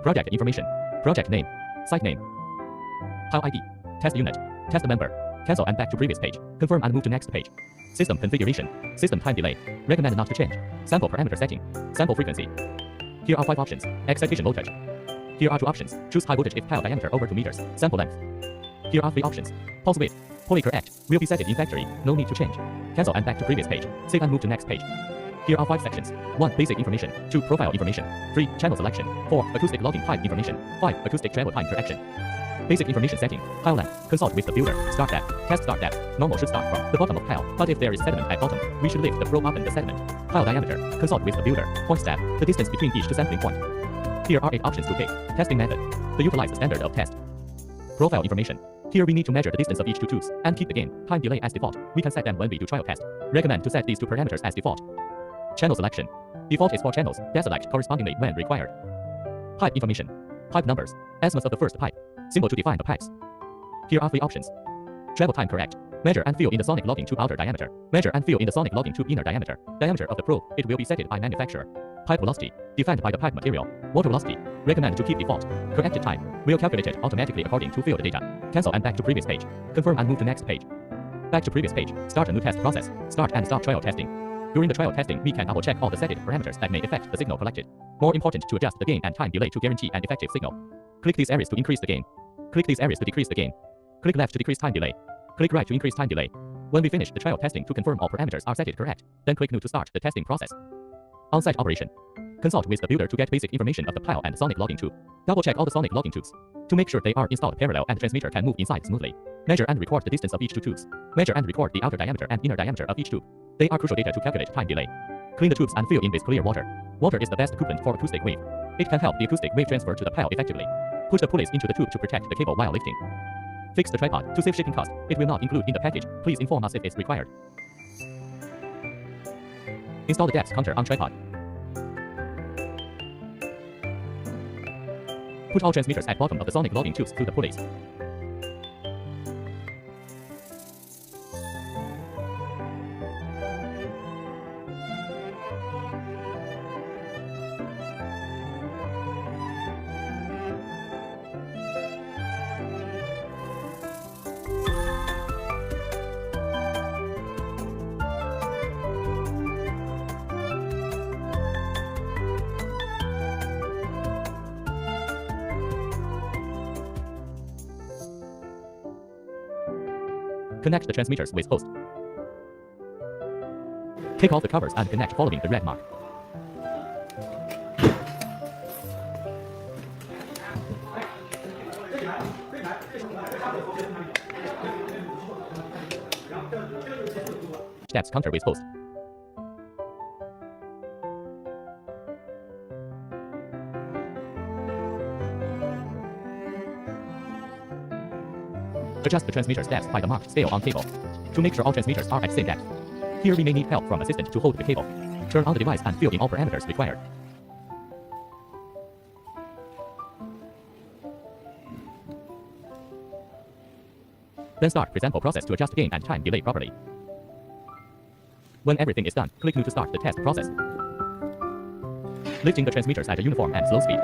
Project information. Project name. Site name. File ID. Test unit. Test member. Cancel and back to previous page. Confirm and move to next page. System configuration. System time delay. Recommend not to change. Sample parameter setting. Sample frequency. Here are 5 options. Excitation voltage. Here are 2 options. Choose high voltage if pile diameter over 2 meters. Sample length. Here are 3 options. Pulse width. Poly correct. Will be set in factory. No need to change. Cancel and back to previous page. Save and move to next page. Here are 5 sections. 1. Basic information. 2. Profile information. 3. Channel selection. 4. Acoustic logging time information. 5. Acoustic travel time per action. Basic information setting. Pile length. Consult with the builder. Start depth. Test start depth. Normal should start from the bottom of pile, but if there is sediment at bottom, we should lift the probe up in the sediment. Pile diameter. Consult with the builder. Point stab. The distance between each to sampling point. Here are 8 options to pick. Testing method. To utilize the standard of test. Profile information. Here we need to measure the distance of each 2 tubes and keep the gain, time delay as default. We can set them when we do trial test. Recommend to set these 2 parameters as default. Channel selection. Default is for channels. Deselect correspondingly when required. Pipe information. Pipe numbers. Azimuth of the first pipe. Symbol to define the pipes. Here are 3 options. Travel time correct. Measure and fill in the sonic logging tube outer diameter. Measure and fill in the sonic logging tube inner diameter. Diameter of the probe. It will be set by manufacturer. Pipe velocity. Defined by the pipe material. Water velocity. Recommend to keep default. Corrected time. Will calculate it automatically according to field data. Cancel and back to previous page. Confirm and move to next page. Back to previous page. Start a new test process. Start and stop trial testing. During the trial testing, we can double check all the set parameters that may affect the signal collected. More important to adjust the gain and time delay to guarantee an effective signal. Click these areas to increase the gain. Click these areas to decrease the gain. Click left to decrease time delay. Click right to increase time delay. When we finish the trial testing to confirm all parameters are set correct, then click new to start the testing process. On-site operation. Consult with the builder to get basic information of the pile and sonic logging tube. Double check all the sonic logging tubes to make sure they are installed parallel and transmitter can move inside smoothly. Measure and record the distance of each 2 tubes. Measure and record the outer diameter and inner diameter of each tube. They are crucial data to calculate time delay. Clean the tubes and fill in with clear water. Water is the best coolant for acoustic wave. It can help the acoustic wave transfer to the pile effectively. Push the pulleys into the tube to protect the cable while lifting. Fix the tripod to save shipping cost. It will not include in the package. Please inform us if it's required. Install the depth counter on tripod. Put all transmitters at bottom of the sonic logging tubes through the pulleys. Connect the transmitters with host. Take off the covers and connect following the red mark. Steps counter with host. Adjust the transmitter steps by the marked scale on cable to make sure all transmitters are at same depth. Here we may need help from assistant to hold the cable. Turn on the device and fill in all parameters required. Then start pre-sample process to adjust gain and time delay properly. When everything is done, click new to start the test process. Lifting the transmitters at a uniform and slow speed.